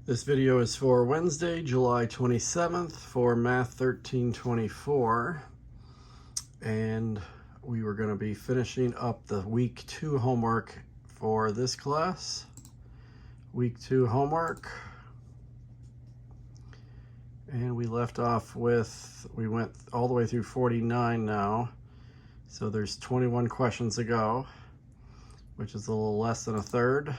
This video is for Wednesday, July 27th for Math 1324, and we were going to be finishing up the week 2 homework for this class. Week 2 homework, and we left off with, we went all the way through 49 now, so there's 21 questions to go, which is a little less than a third.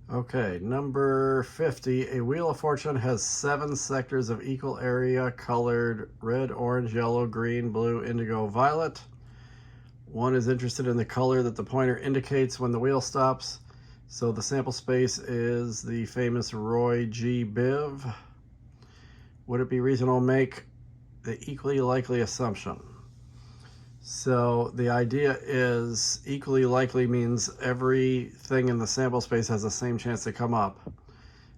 Okay, number 50, a Wheel of Fortune has 7 sectors of equal area colored red, orange, yellow, green, blue, indigo, violet. One is interested in the color that the pointer indicates when the wheel stops. So the sample space is the famous Roy G. Biv. Would it be reasonable to make the equally likely assumption? So the idea is equally likely means everything in the sample space has the same chance to come up.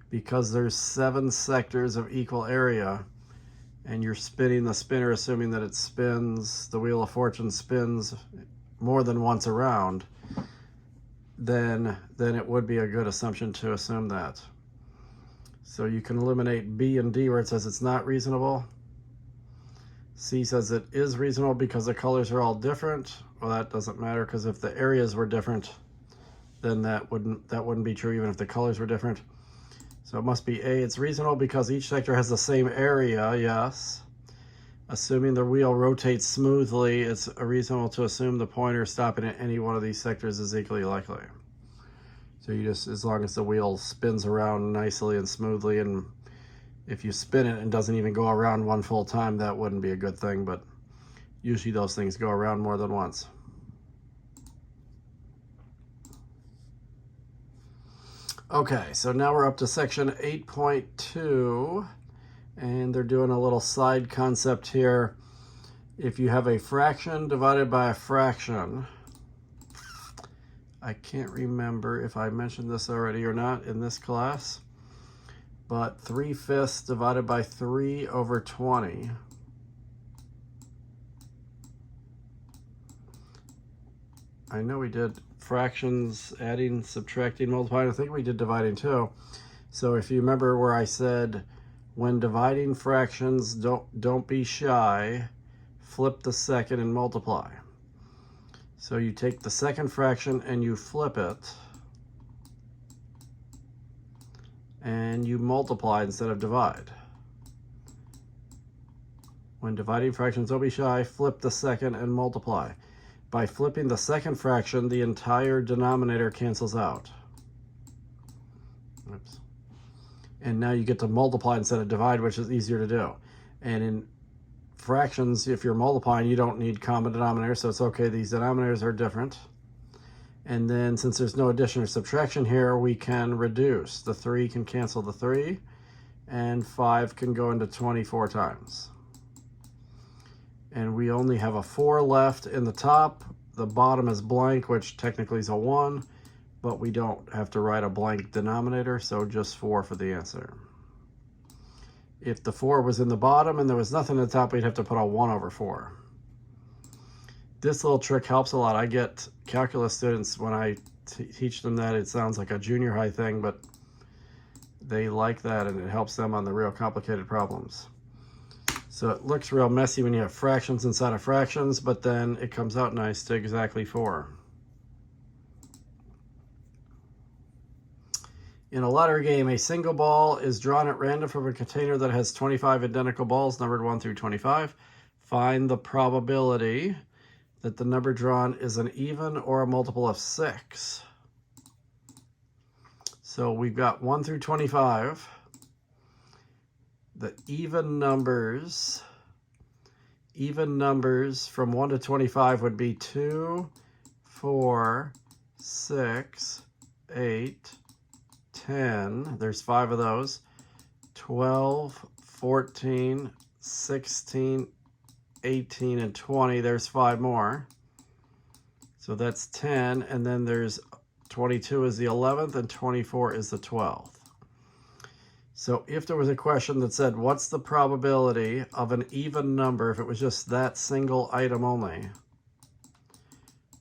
Because there's 7 sectors of equal area and you're spinning the spinner assuming that it spins, the Wheel of Fortune spins more than once around, then it would be a good assumption to assume that. So you can eliminate B and D where it says it's not reasonable. C says it is reasonable because the colors are all different. Well, that doesn't matter because if the areas were different, then that wouldn't be true even if the colors were different. So it must be A, it's reasonable because each sector has the same area, yes. Assuming the wheel rotates smoothly, it's reasonable to assume the pointer stopping at any one of these sectors is equally likely. So you just, as long as the wheel spins around nicely and smoothly, and if you spin it and doesn't even go around one full time, that wouldn't be a good thing, but usually those things go around more than once. Okay, so now we're up to section 8.2, and they're doing a little side concept here. If you have a fraction divided by a fraction, I can't remember if I mentioned this already or not in this class, but 3/5 divided by 3 over 20. I know we did fractions, adding, subtracting, multiplying. I think we did dividing too. So if you remember where I said, when dividing fractions, don't be shy, flip the second and multiply. So you take the second fraction and you flip it, and you multiply instead of divide. When dividing fractions, don't be shy, flip the second and multiply. By flipping the second fraction, the entire denominator cancels out. Oops. And now you get to multiply instead of divide, which is easier to do. And in fractions, if you're multiplying, you don't need common denominators, so it's okay, these denominators are different. And then since there's no addition or subtraction here, we can reduce. The 3 can cancel the 3, and 5 can go into 24 times. And we only have a 4 left in the top. The bottom is blank, which technically is a 1, but we don't have to write a blank denominator, so just 4 for the answer. If the 4 was in the bottom and there was nothing at the top, we'd have to put a 1 over 4. This little trick helps a lot. I get calculus students, when I teach them that, it sounds like a junior high thing, but they like that and it helps them on the real complicated problems. So it looks real messy when you have fractions inside of fractions, but then it comes out nice to exactly 4. In a lottery game, a single ball is drawn at random from a container that has 25 identical balls numbered 1 through 25. Find the probability that the number drawn is an even or a multiple of 6. So we've got 1 through 25. The even numbers from 1 to 25 would be 2, 4, 6, 8, 10. There's 5 of those. 12, 14, 16, 18, and 20. There's 5 more. So that's 10, and then there's 22 is the 11th, and 24 is the 12th. So if there was a question that said, what's the probability of an even number if it was just that single item only?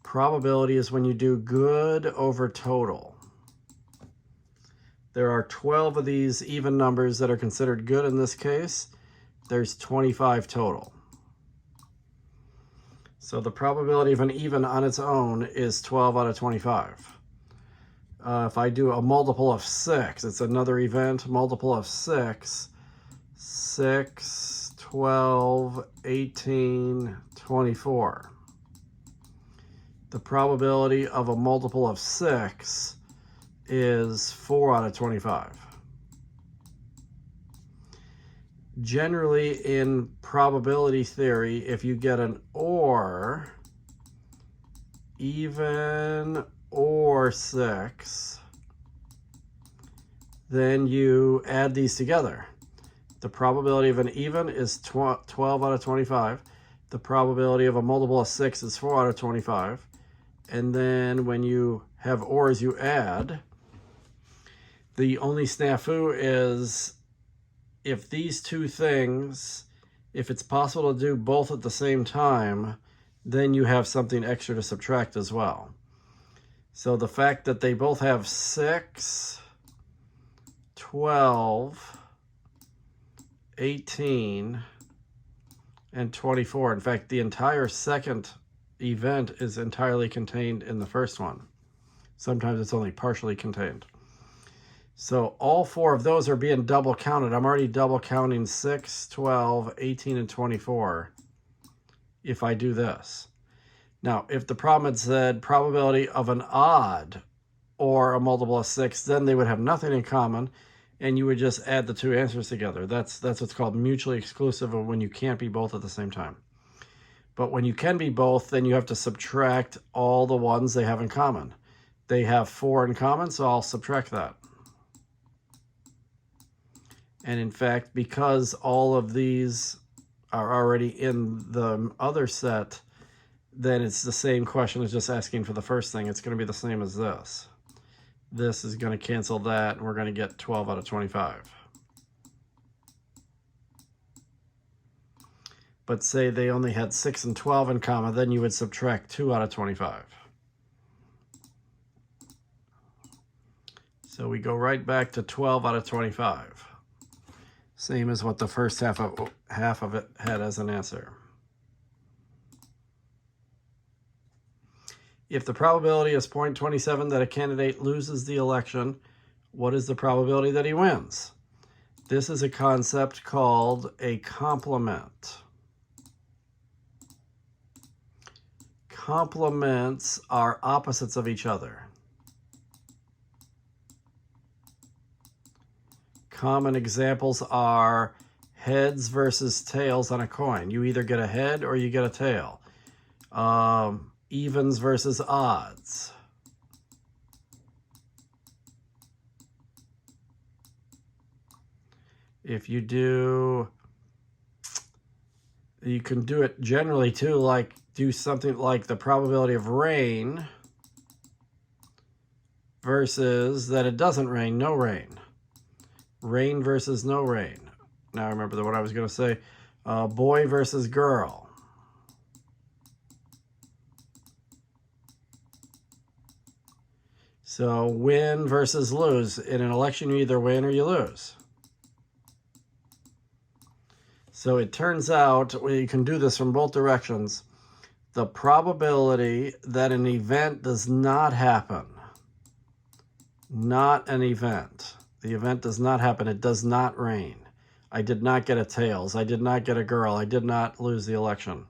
Probability is when you do good over total. There are 12 of these even numbers that are considered good in this case. There's 25 total. So the probability of an even on its own is 12 out of 25. If I do a multiple of 6, it's another event, multiple of 6, 6, 12, 18, 24. The probability of a multiple of 6 is 4 out of 25. Generally, in probability theory, if you get an or, even or 6, then you add these together. The probability of an even is 12 out of 25. The probability of a multiple of 6 is 4 out of 25. And then when you have ors, you add. The only snafu is if these two things, if it's possible to do both at the same time, then you have something extra to subtract as well. So the fact that they both have 6, 12, 18, and 24. In fact, the entire second event is entirely contained in the first one. Sometimes it's only partially contained. So all 4 of those are being double counted. I'm already double counting 6, 12, 18, and 24 if I do this. Now, if the problem had said probability of an odd or a multiple of 6, then they would have nothing in common, and you would just add the two answers together. That's what's called mutually exclusive, of when you can't be both at the same time. But when you can be both, then you have to subtract all the ones they have in common. They have 4 in common, so I'll subtract that. And in fact, because all of these are already in the other set, then it's the same question as just asking for the first thing. It's going to be the same as this. This is going to cancel that, and we're going to get 12 out of 25. But say they only had 6 and 12 in common, then you would subtract 2 out of 25. So we go right back to 12 out of 25. Same as what the first half of it had as an answer. If the probability is 0.27 that a candidate loses the election, what is the probability that he wins? This is a concept called a complement. Complements are opposites of each other. Common examples are heads versus tails on a coin. You either get a head or you get a tail. Evens versus odds. If you do, you can do it generally too, like do something like the probability of rain versus that it doesn't rain, no rain. Rain versus no rain. Now I remember what I was going to say. Boy versus girl. So win versus lose. In an election, you either win or you lose. So it turns out, you can do this from both directions. The probability that an event does not happen, not an event. The event does not happen. It does not rain. I did not get a tails. I did not get a girl. I did not lose the election.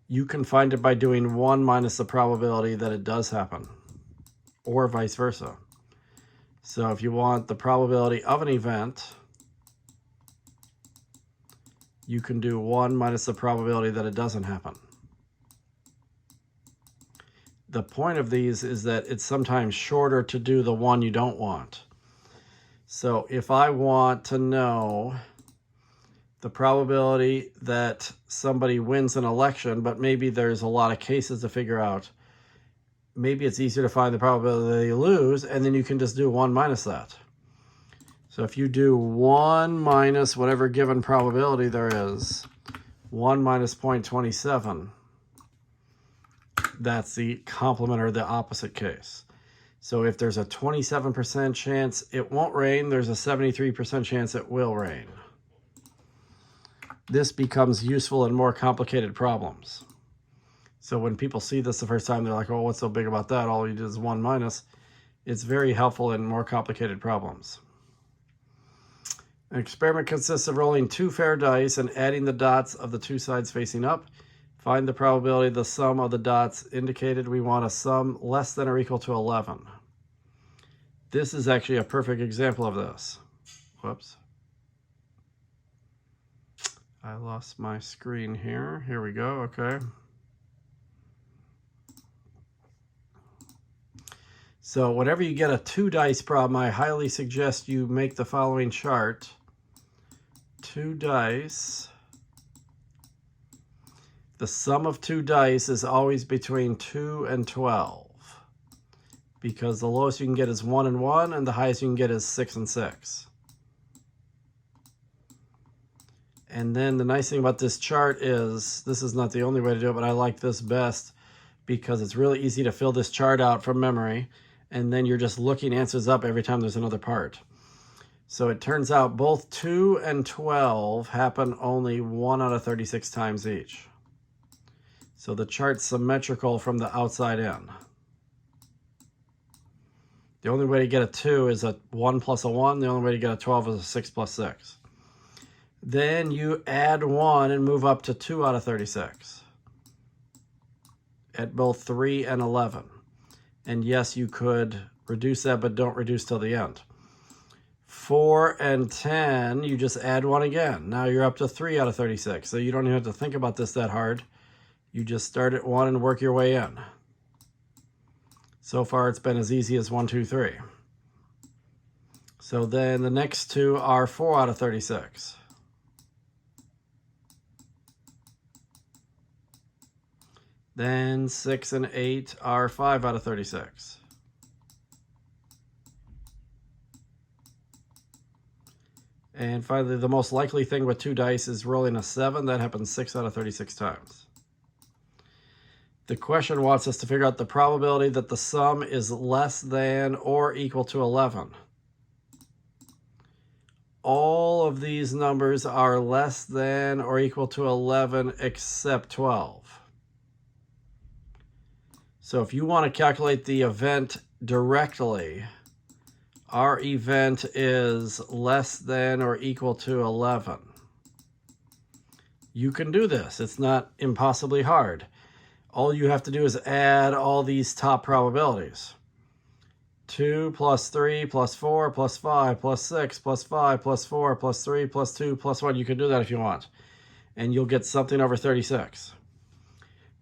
You can find it by doing 1 minus the probability that it does happen, or vice versa. So if you want the probability of an event, you can do 1 minus the probability that it doesn't happen. The point of these is that it's sometimes shorter to do the one you don't want. So if I want to know the probability that somebody wins an election, but maybe there's a lot of cases to figure out, maybe it's easier to find the probability that they lose, and then you can just do 1 minus that. So if you do 1 minus whatever given probability there is, 1 minus 0.27, that's the complement or the opposite case. So if there's a 27% chance it won't rain, there's a 73% chance it will rain. This becomes useful in more complicated problems. So when people see this the first time, they're like, oh, what's so big about that? All you did is 1 minus. It's very helpful in more complicated problems. An experiment consists of rolling 2 fair dice and adding the dots of the 2 sides facing up. Find the probability of the sum of the dots indicated. We want a sum less than or equal to 11. This is actually a perfect example of this. Whoops. I lost my screen here. Here we go. Okay. So whenever you get a 2 dice problem, I highly suggest you make the following chart. 2 dice. The sum of 2 dice is always between 2 and 12, because the lowest you can get is 1 and 1, and the highest you can get is 6 and 6. And then the nice thing about this chart is, this is not the only way to do it, but I like this best because it's really easy to fill this chart out from memory, and then you're just looking answers up every time there's another part. So it turns out both 2 and 12 happen only 1 out of 36 times each. So the chart's symmetrical from the outside in. The only way to get a 2 is a 1 plus a 1. The only way to get a 12 is a 6 plus 6. Then you add 1 and move up to 2 out of 36 at both 3 and 11. And yes, you could reduce that, but don't reduce till the end. 4 and 10, you just add 1 again. Now you're up to 3 out of 36. So you don't even have to think about this that hard. You just start at 1 and work your way in. So far, it's been as easy as 1, 2, 3. So then the next 2 are 4 out of 36. Then 6 and 8 are 5 out of 36. And finally, the most likely thing with 2 dice is rolling a 7. That happens 6 out of 36 times. The question wants us to figure out the probability that the sum is less than or equal to 11. All of these numbers are less than or equal to 11 except 12. So if you want to calculate the event directly, our event is less than or equal to 11. You can do this. It's not impossibly hard. All you have to do is add all these top probabilities. 2 plus 3 plus 4 plus 5 plus 6 plus 5 plus 4 plus 3 plus 2 plus 1. You can do that if you want. And you'll get something over 36.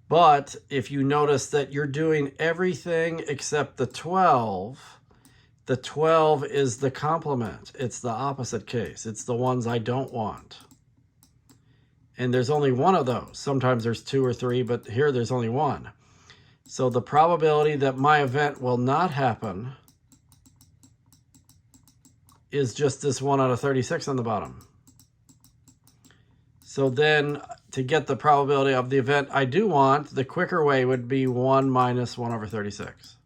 But if you notice that you're doing everything except the 12 is the complement. It's the opposite case. It's the ones I don't want. And there's only one of those. Sometimes there's 2 or 3, but here there's only 1. So the probability that my event will not happen is just this 1 out of 36 on the bottom. So then to get the probability of the event I do want, the quicker way would be 1 minus 1 over 36.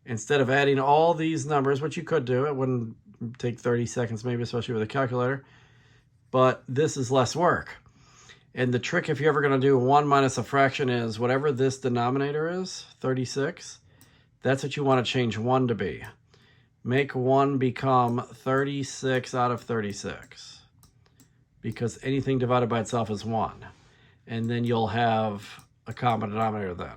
Instead of adding all these numbers, which you could do, it wouldn't take 30 seconds maybe, especially with a calculator, but this is less work. And the trick, if you're ever going to do 1 minus a fraction, is whatever this denominator is, 36, that's what you want to change 1 to be. Make 1 become 36 out of 36. Because anything divided by itself is 1. And then you'll have a common denominator then.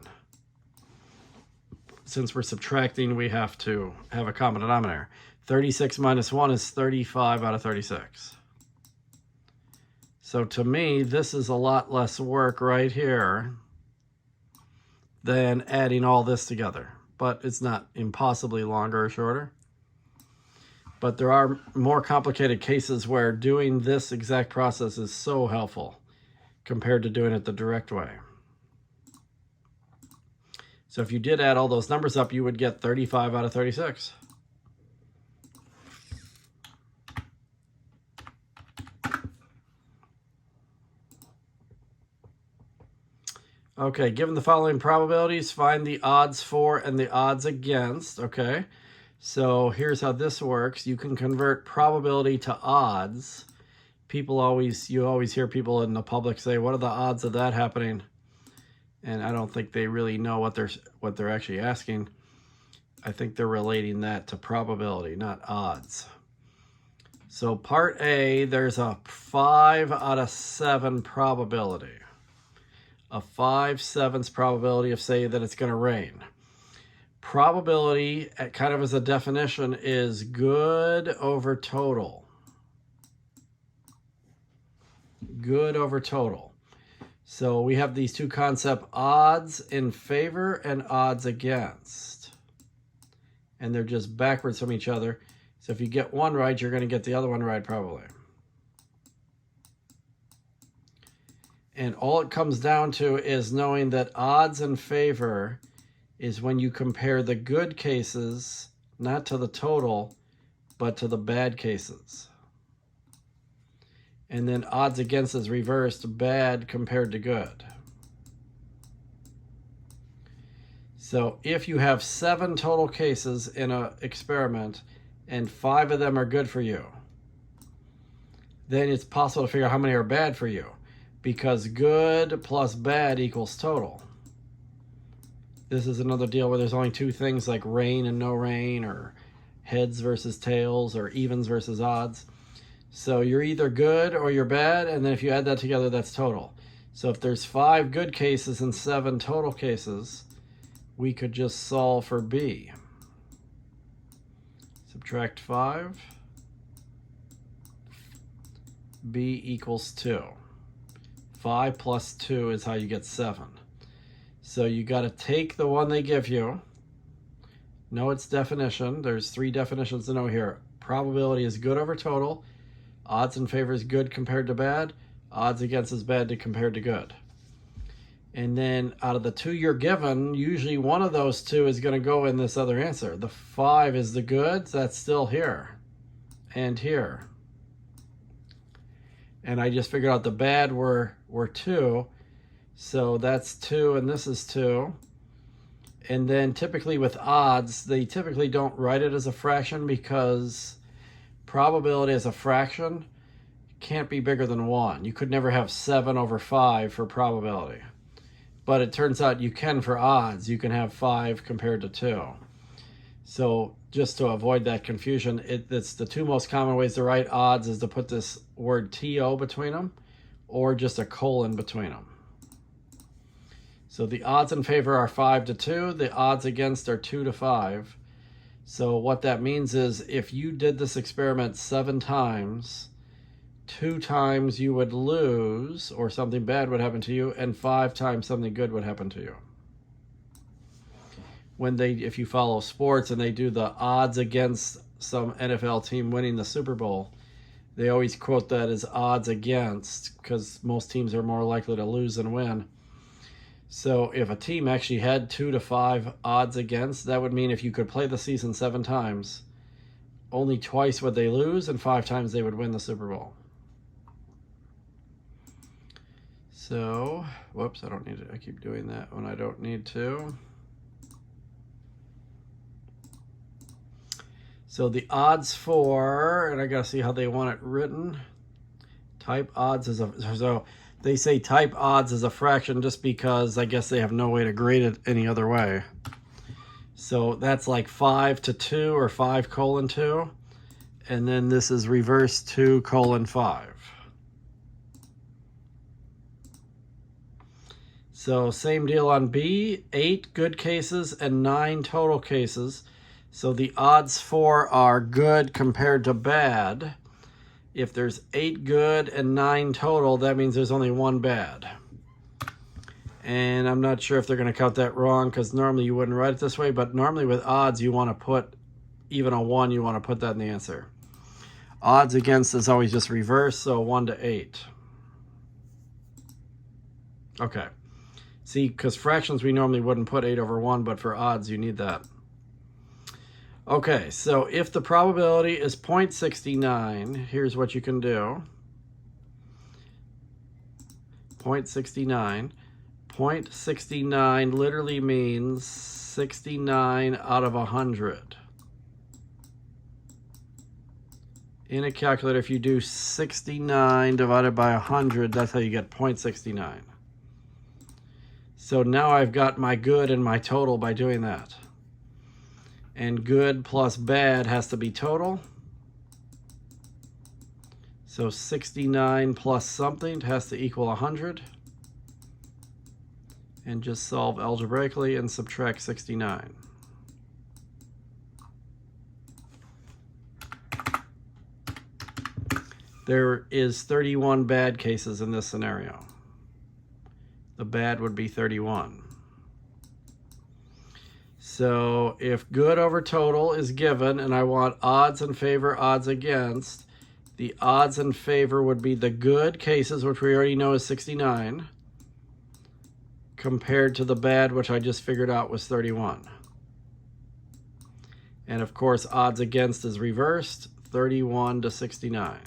Since we're subtracting, we have to have a common denominator. 36 minus 1 is 35 out of 36. So to me, this is a lot less work right here than adding all this together. But it's not impossibly longer or shorter. But there are more complicated cases where doing this exact process is so helpful compared to doing it the direct way. So if you did add all those numbers up, you would get 35 out of 36. Okay, given the following probabilities, find the odds for and the odds against. Okay, so here's how this works. You can convert probability to odds. You always hear people in the public say, what are the odds of that happening? And I don't think they really know what they're actually asking. I think they're relating that to probability, not odds. So part A, there's a 5 out of 7 probability. A 5/7 probability of, say, that it's going to rain. Probability, kind of as a definition, is good over total. Good over total. So we have these two concepts, odds in favor and odds against. And they're just backwards from each other. So if you get one right, you're going to get the other one right probably. And all it comes down to is knowing that odds in favor is when you compare the good cases, not to the total, but to the bad cases. And then odds against is reversed, bad compared to good. So if you have 7 total cases in an experiment and 5 of them are good for you, then it's possible to figure out how many are bad for you, because good plus bad equals total. This is another deal where there's only 2 things, like rain and no rain, or heads versus tails, or evens versus odds. So you're either good or you're bad, and then if you add that together, that's total. So if there's 5 good cases and 7 total cases, we could just solve for B. Subtract 5. B equals 2. 5 plus 2 is how you get 7. So you got to take the one they give you, know its definition. There's 3 definitions to know here. Probability is good over total. Odds in favor is good compared to bad. Odds against is bad compared to good. And then out of the 2 you're given, usually one of those 2 is going to go in this other answer. The 5 is the good, so that's still here and here. And I just figured out the bad were 2. So that's 2 and this is 2. And then typically with odds, they typically don't write it as a fraction because probability as a fraction can't be bigger than 1. You could never have 7 over 5 for probability. But it turns out you can for odds. You can have 5 compared to 2. So just to avoid that confusion, it's the 2 most common ways to write odds is to put this word TO between them or just a colon between them. So the odds in favor are 5 to 2. The odds against are 2 to 5. So what that means is if you did this experiment 7 times, 2 times you would lose or something bad would happen to you, and 5 times something good would happen to you. If you follow sports and they do the odds against some NFL team winning the Super Bowl, they always quote that as odds against because most teams are more likely to lose than win. So if a team actually had 2 to 5 odds against, that would mean if you could play the season 7 times, only twice would they lose and 5 times they would win the Super Bowl. So, whoops, I don't need to, I keep doing that when I don't need to. So the odds for, and I gotta see how they want it written. Type odds is so they say type odds is a fraction just because I guess they have no way to grade it any other way. So that's like 5 to 2 or 5 colon 2. And then this is reverse 2 colon 5. So same deal on B, 8 good cases and 9 total cases. So the odds for are good compared to bad. If there's 8 good and 9 total, that means there's only 1 bad. And I'm not sure if they're going to count that wrong because normally you wouldn't write it this way, but normally with odds you want to put, even a 1, you want to put that in the answer. Odds against is always just reverse, so 1 to 8. Okay. See, because fractions we normally wouldn't put 8 over 1, but for odds you need that. Okay, so if the probability is 0.69, here's what you can do. 0.69. 0.69 literally means 69 out of 100. In a calculator, if you do 69 divided by 100, that's how you get 0.69. So now I've got my good and my total by doing that. And good plus bad has to be total. So 69 plus something has to equal 100. And just solve algebraically and subtract 69. There is 31 bad cases in this scenario. The bad would be 31. So if good over total is given and I want odds in favor, odds against, the odds in favor would be the good cases, which we already know is 69, compared to the bad, which I just figured out was 31. And of course, odds against is reversed, 31 to 69.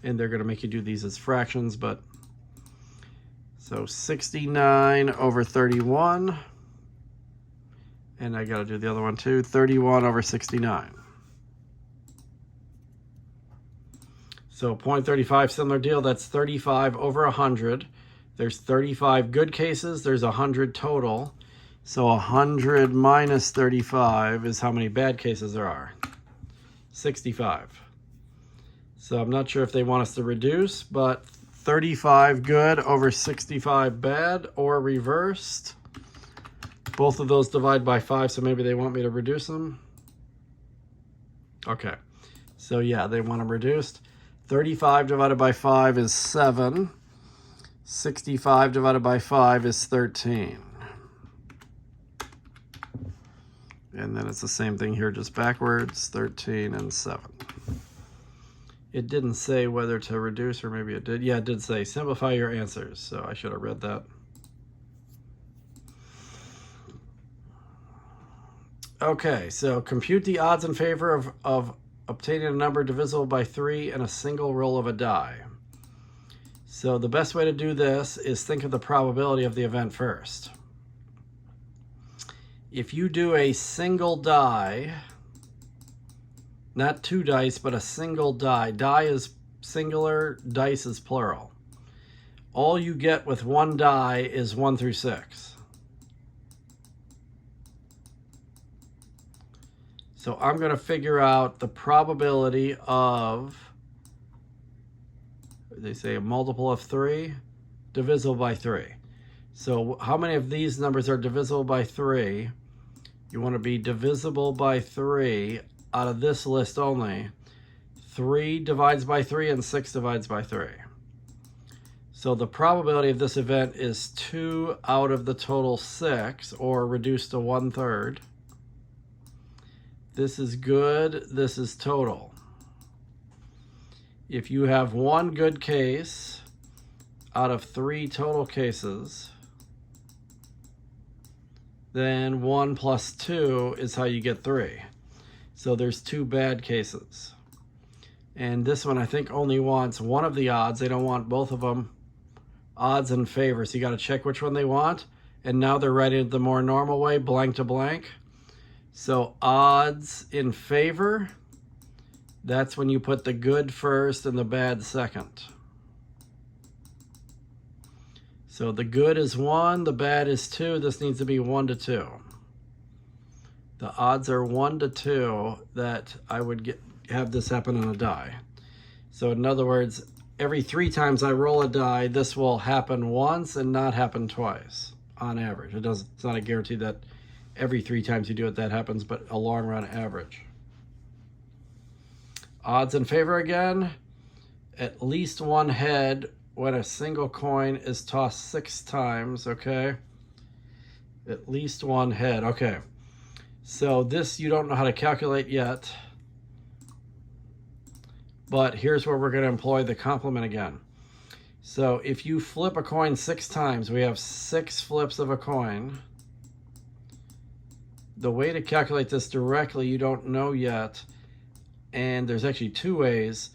And they're going to make you do these as fractions, but so 69 over 31, and I got to do the other one too, 31 over 69. So 0.35, similar deal, that's 35 over 100. There's 35 good cases, there's 100 total. So 100 minus 35 is how many bad cases there are, 65. So I'm not sure if they want us to reduce, but 35 good over 65 bad, or reversed. Both of those divide by 5, so maybe they want me to reduce them. Okay, so yeah, they want them reduced. 35 divided by 5 is 7. 65 divided by 5 is 13. And then it's the same thing here, just backwards, 13 and 7. It didn't say whether to reduce, or maybe it did. Yeah, it did say simplify your answers, so I should have read that. Okay, so compute the odds in favor of obtaining a number divisible by 3 in a single roll of a die. So the best way to do this is think of the probability of the event first. If you do a single die, not two dice, but a single die. Die is singular, dice is plural. All you get with one die is 1 through 6. So I'm going to figure out the probability of, they say a multiple of 3, divisible by 3. So how many of these numbers are divisible by 3? You want to be divisible by 3 out of this list only. 3 divides by 3 and 6 divides by 3. So the probability of this event is 2 out of the total 6, or reduced to 1/3. This is good, this is total. If you have one good case out of 3 total cases, then 1 plus 2 is how you get 3. So there's 2 bad cases. And this one I think only wants one of the odds. They don't want both of them odds in favor. So you got to check which one they want. And now they're writing it the more normal way, blank to blank. So odds in favor, that's when you put the good first and the bad second. So the good is 1, the bad is 2. This needs to be 1 to 2. The odds are 1 to 2 that I would have this happen on a die. So in other words, every 3 times I roll a die, this will happen once and not happen twice on average. It's not a guarantee that every 3 times you do it that happens, but a long run average. Odds in favor again, at least one head when a single coin is tossed 6 times, okay? At least one head, okay. So this you don't know how to calculate yet, but here's where we're going to employ the complement again. So if you flip a coin 6 times, we have 6 flips of a coin. The way to calculate this directly, you don't know yet, and there's actually 2 ways,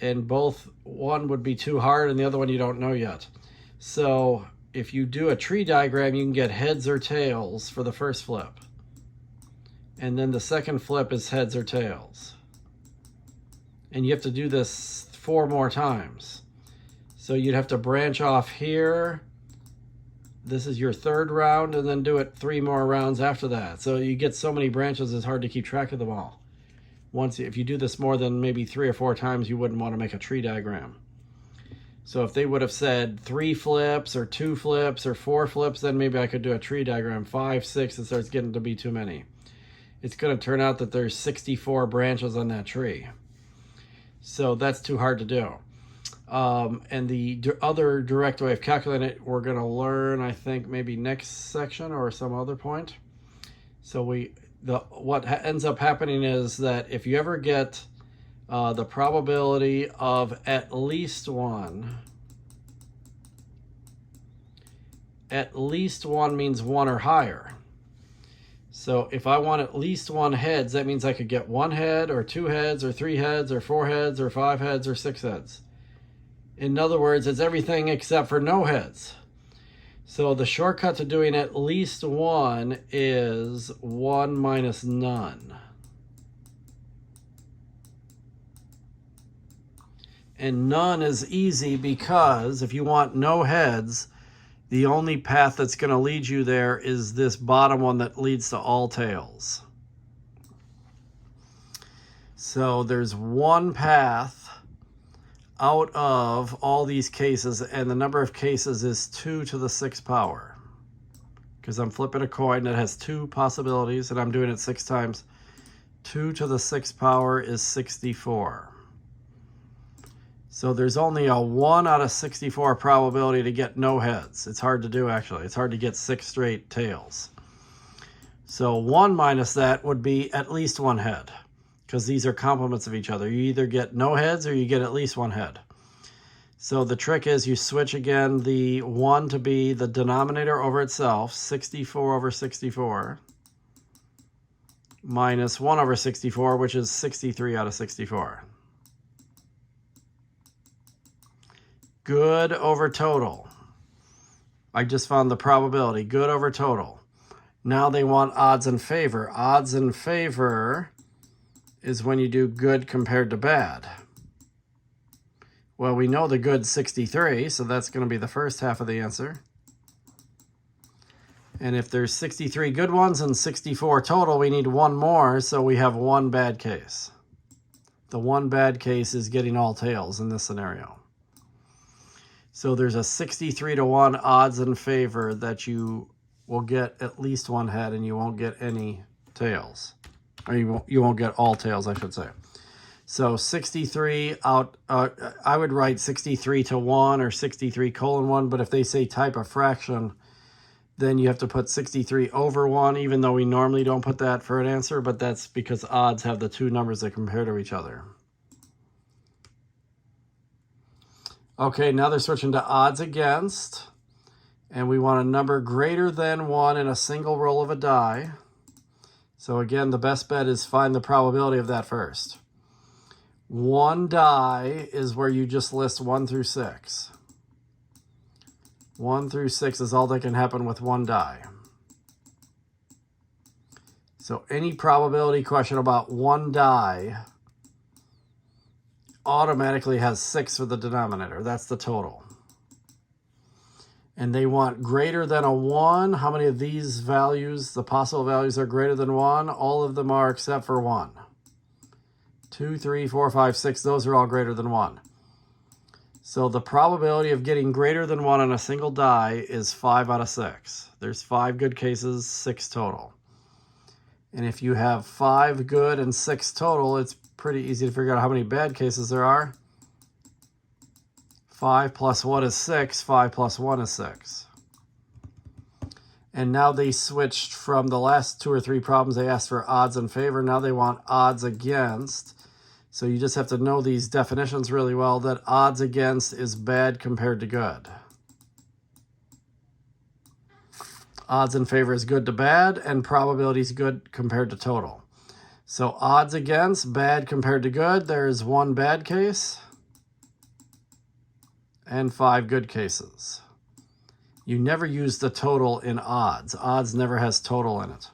and one would be too hard and the other one you don't know yet. So if you do a tree diagram, you can get heads or tails for the first flip. And then the second flip is heads or tails. And you have to do this 4 more times. So you'd have to branch off here. This is your 3rd round, and then do it 3 more rounds after that. So you get so many branches, it's hard to keep track of them all. If you do this more than maybe 3 or 4 times, you wouldn't want to make a tree diagram. So if they would have said 3 flips or 2 flips or 4 flips, then maybe I could do a tree diagram. 5, 6, it starts getting to be too many. It's going to turn out that there's 64 branches on that tree. So that's too hard to do. And the other direct way of calculating it, we're going to learn, I think, maybe next section or some other point. So what ends up happening is that if you ever get the probability of at least one means 1 or higher. So if I want at least 1 heads, that means I could get 1 head or 2 heads or 3 heads or 4 heads or 5 heads or 6 heads. In other words, it's everything except for no heads. So the shortcut to doing at least 1 is 1 minus none. And none is easy because if you want no heads, the only path that's going to lead you there is this bottom one that leads to all tails. So there's one path out of all these cases, and the number of cases is 2 to the 6th power. Because I'm flipping a coin that has 2 possibilities, and I'm doing it 6 times. 2 to the 6th power is 64. So there's only a 1 out of 64 probability to get no heads. It's hard to do, actually. It's hard to get 6 straight tails. So 1 minus that would be at least 1 head, because these are complements of each other. You either get no heads or you get at least 1 head. So the trick is you switch again the 1 to be the denominator over itself, 64 over 64, minus 1 over 64, which is 63 out of 64. Good over total. I just found the probability. Good over total. Now they want odds in favor. Odds in favor is when you do good compared to bad. Well, we know the good's 63, so that's going to be the first half of the answer. And if there's 63 good ones and 64 total, we need 1 more, so we have 1 bad case. The 1 bad case is getting all tails in this scenario. So there's a 63 to 1 odds in favor that you will get at least 1 head and you won't get any tails. Or you won't get all tails, I should say. So 63 out, I would write 63 to 1 or 63 colon 1, but if they say type of fraction, then you have to put 63 over 1, even though we normally don't put that for an answer, but that's because odds have the 2 numbers that compare to each other. Okay, now they're switching to odds against, and we want a number greater than 1 in a single roll of a die. So again, the best bet is find the probability of that first. 1 die is where you just list 1 through 6. 1 through 6 is all that can happen with 1 die. So any probability question about 1 die automatically has 6 for the denominator. That's the total. And they want greater than a 1. How many of these values, the possible values, are greater than 1? All of them are except for 1. 2, 3, 4, 5, 6, those are all greater than 1. So the probability of getting greater than 1 on a single die is 5 out of 6. There's 5 good cases, 6 total. And if you have 5 good and 6 total, it's pretty easy to figure out how many bad cases there are. 5 plus 1 is 6. 5 plus 1 is 6. And now they switched from the last 2 or 3 problems. They asked for odds in favor. Now they want odds against. So you just have to know these definitions really well, that odds against is bad compared to good. Odds in favor is good to bad, and probability is good compared to total. So odds against, bad compared to good, there's 1 bad case and 5 good cases. You never use the total in odds. Odds never has total in it.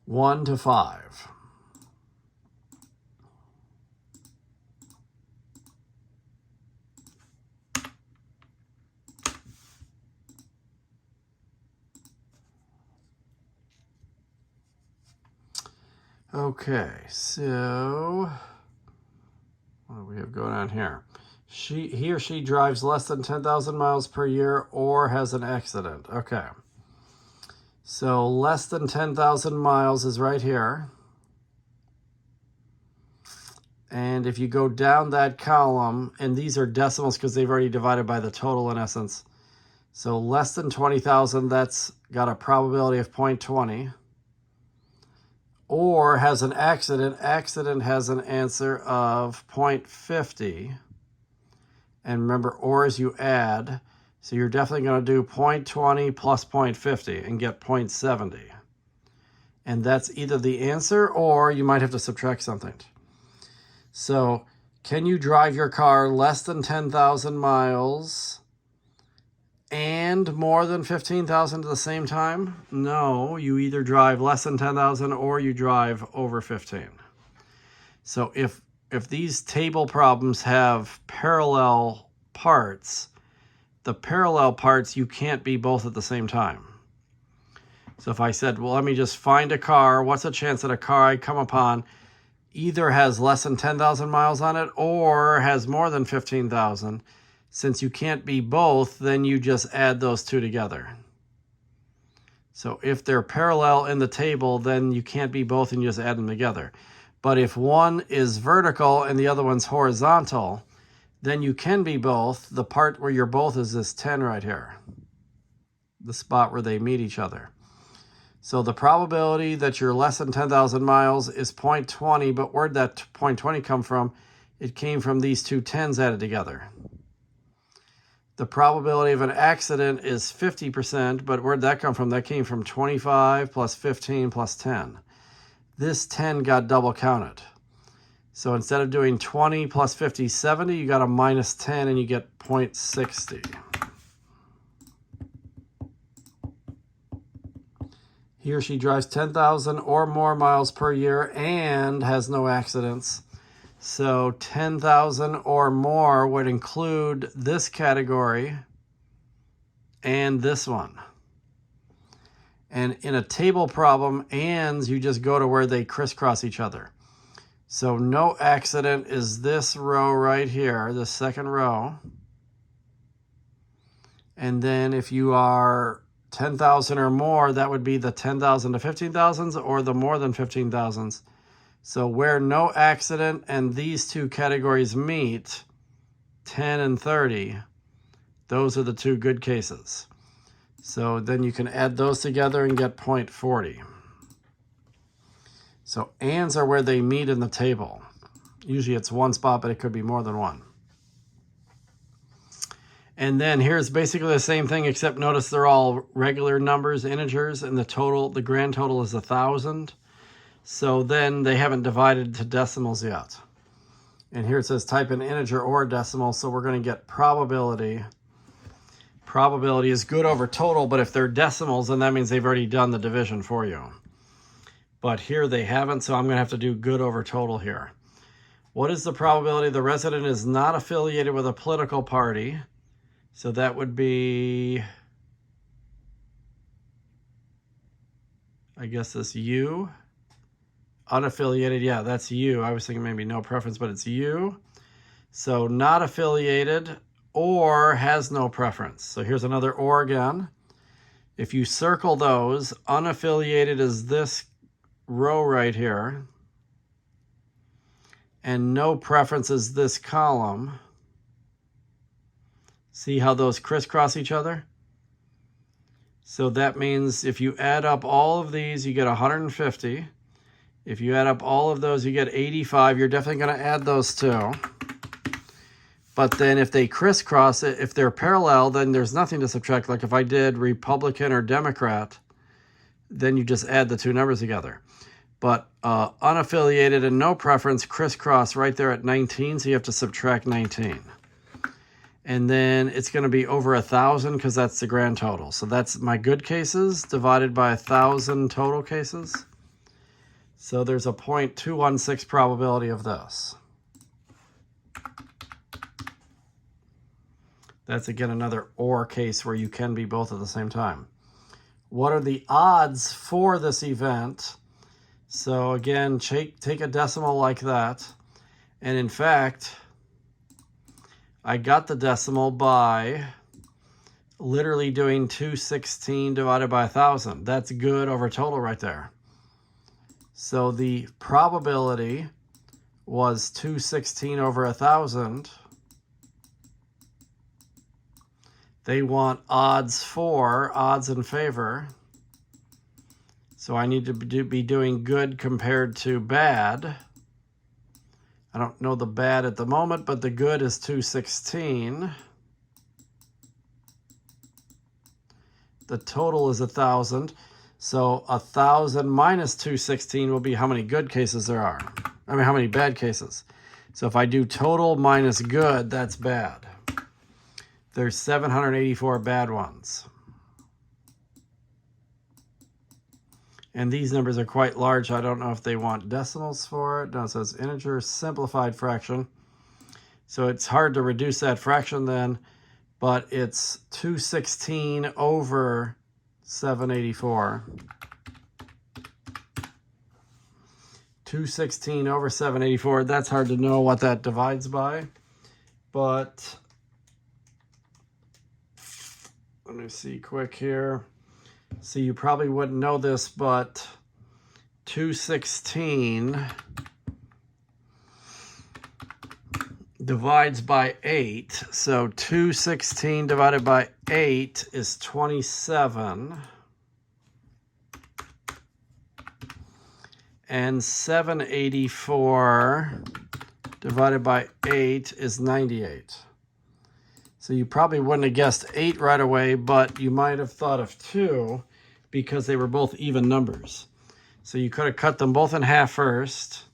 1 to 5. Okay, so what do we have going on here? He or she drives less than 10,000 miles per year or has an accident. Okay. So less than 10,000 miles is right here. And if you go down that column, and these are decimals because they've already divided by the total in essence. So less than 20,000, that's got a probability of 0.20. Or has an accident. Accident has an answer of 0.50. And remember, or is you add. So you're definitely going to do 0.20 plus 0.50 and get 0.70. And that's either the answer or you might have to subtract something. So can you drive your car less than 10,000 miles and more than 15,000 at the same time? No, you either drive less than 10,000 or you drive over 15. So if these table problems have parallel parts, the parallel parts, you can't be both at the same time. So if I said, well, let me just find a car, what's the chance that a car I come upon either has less than 10,000 miles on it or has more than 15,000? Since you can't be both, then you just add those two together. So if they're parallel in the table, then you can't be both and you just add them together. But if one is vertical and the other one's horizontal, then you can be both. The part where you're both is this 10 right here, the spot where they meet each other. So the probability that you're less than 10,000 miles is 0.20, but where'd that 0.20 come from? It came from these two 10s added together. The probability of an accident is 50%, but where'd that come from? That came from 25 plus 15 plus 10. This 10 got double counted. So instead of doing 20 plus 50, 70, you got a minus 10 and you get 0.60. He or she drives 10,000 or more miles per year and has no accidents. So 10,000 or more would include this category and this one. And in a table problem, ands, you just go to where they crisscross each other. So no accident is this row right here, the second row. And then if you are 10,000 or more, that would be the 10,000 to 15,000s or the more than 15,000s. So where no accident and these two categories meet, 10 and 30, those are the two good cases. So then you can add those together and get 0.40. So ands are where they meet in the table. Usually it's one spot, but it could be more than one. And then here's basically the same thing, except notice they're all regular numbers, integers, and the grand total is 1,000. So then they haven't divided to decimals yet. And here it says type an integer or decimal, so we're going to get probability. Probability is good over total, but if they're decimals, then that means they've already done the division for you. But here they haven't, so I'm going to have to do good over total here. What is the probability the resident is not affiliated with a political party? So that would be, I guess this U. Unaffiliated, yeah, that's U. I was thinking maybe no preference, but it's U. So not affiliated or has no preference. So here's another or again. If you circle those, unaffiliated is this row right here. And no preference is this column. See how those crisscross each other? So that means if you add up all of these, you get 150. If you add up all of those, you get 85. You're definitely going to add those two. But then if they crisscross it, if they're parallel, then there's nothing to subtract. Like if I did Republican or Democrat, then you just add the two numbers together. But unaffiliated and no preference crisscross right there at 19, so you have to subtract 19. And then it's going to be over 1,000 because that's the grand total. So that's my good cases divided by 1,000 total cases. So there's a 0.216 probability of this. That's again another OR case where you can be both at the same time. What are the odds for this event? So again, take a decimal like that. And in fact, I got the decimal by literally doing 216 divided by 1,000. That's good over total right there. So the probability was 216 over 1,000. They want odds for, odds in favor. So I need to be doing good compared to bad. I don't know the bad at the moment, but the good is 216. The total is 1,000. So 1,000 minus 216 will be how many good cases there are. I mean, how many bad cases. So if I do total minus good, that's bad. There's 784 bad ones. And these numbers are quite large. I don't know if they want decimals for it. No, it says integer simplified fraction. So it's hard to reduce that fraction then, but it's 216 over 784. 216 over 784. That's hard to know what that divides by. But let me see quick here. So you probably wouldn't know this, but 216 divides by 8. So 216 divided by 8 is 27. And 784 divided by 8 is 98. So you probably wouldn't have guessed 8 right away, but you might have thought of 2 because they were both even numbers. So you could have cut them both in half first.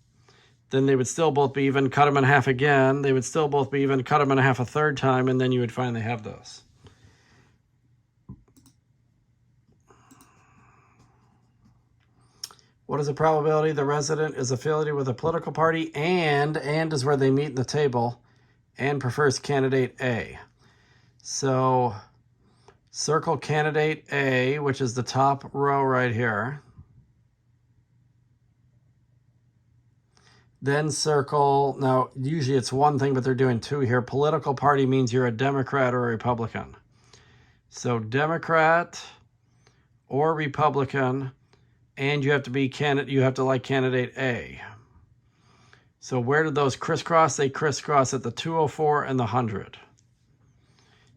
Then they would still both be even. Cut them in half again. They would still both be even. Cut them in half a third time, and then you would finally have this. What is the probability the resident is affiliated with a political party and is where they meet in the table and prefers candidate A? So circle candidate A, which is the top row right here. Then circle, now usually it's one thing, but they're doing 2 here. Political party means you're a Democrat or a Republican. So Democrat or Republican, and you have to be you have to like candidate A. So where did those crisscross? They crisscross at the 204 and the 100.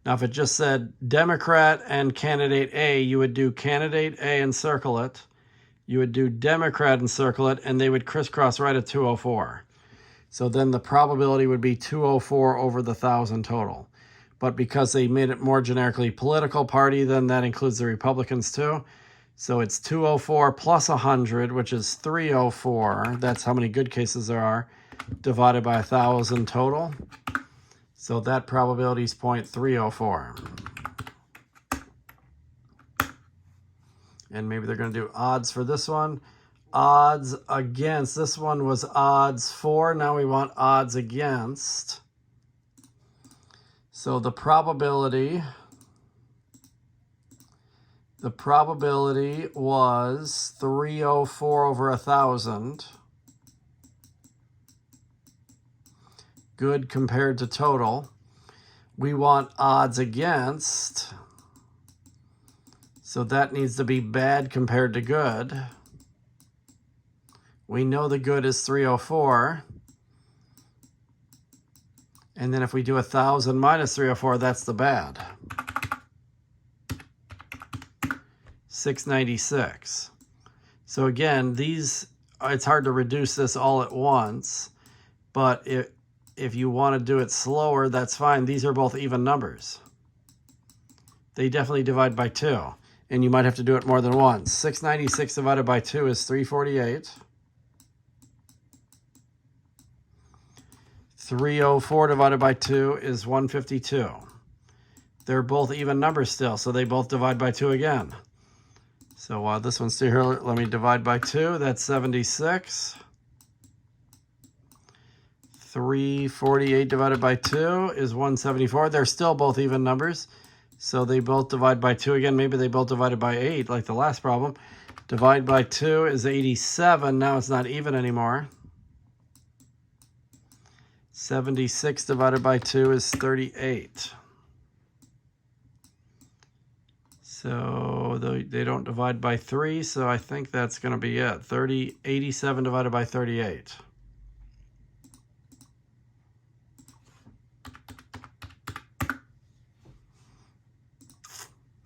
Now, if it just said Democrat and candidate A, you would do candidate A and circle it. You would do Democrat and circle it, and they would crisscross right at 204. So then the probability would be 204 over the 1,000 total. But because they made it more generically political party, then that includes the Republicans too. So it's 204 plus 100, which is 304. That's how many good cases there are, divided by 1,000 total. So that probability is 0.304. And maybe they're going to do odds for this one. Odds against. This one was odds for. Now we want odds against. So the probability was 304 over 1,000. Good compared to total. We want odds against. So that needs to be bad compared to good. We know the good is 304. And then if we do 1,000 minus 304, that's the bad. 696. So again, it's hard to reduce this all at once, but if you want to do it slower, that's fine. These are both even numbers. They definitely divide by 2, and you might have to do it more than once. 696 divided by 2 is 348. 304 divided by 2 is 152. they're both even numbers still, so they both divide by 2 again. So while this one's still here, let me divide by 2. That's 76. 348 divided by 2 is 174. They're still both even numbers, so they both divide by 2 again. Maybe they both divided by 8, like the last problem. Divide by 2 is 87. Now it's not even anymore. 76 divided by 2 is 38. So they don't divide by 3, so I think that's going to be it. 87 divided by 38.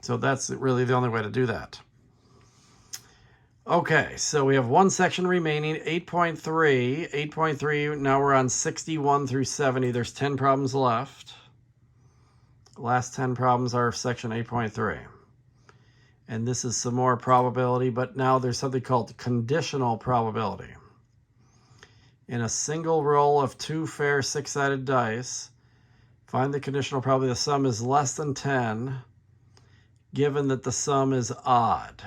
So that's really the only way to do that. Okay, so we have one section remaining, 8.3. 8.3, now we're on 61 through 70. There's 10 problems left. Last 10 problems are section 8.3. And this is some more probability, but now there's something called conditional probability. In a single roll of 2 fair 6-sided dice, find the conditional probability the sum is less than 10, given that the sum is odd.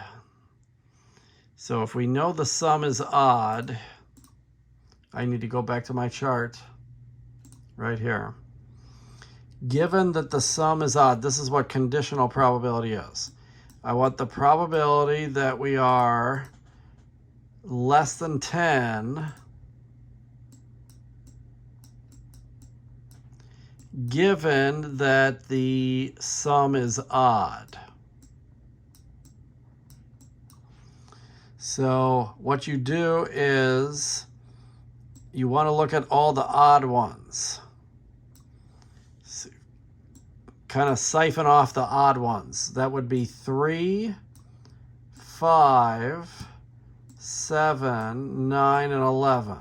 So if we know the sum is odd, I need to go back to my chart right here. Given that the sum is odd, this is what conditional probability is. I want the probability that we are less than 10 given that the sum is odd. So what you do is you want to look at all the odd ones. Kind of siphon off the odd ones. That would be 3, 5, 7, 9, and 11.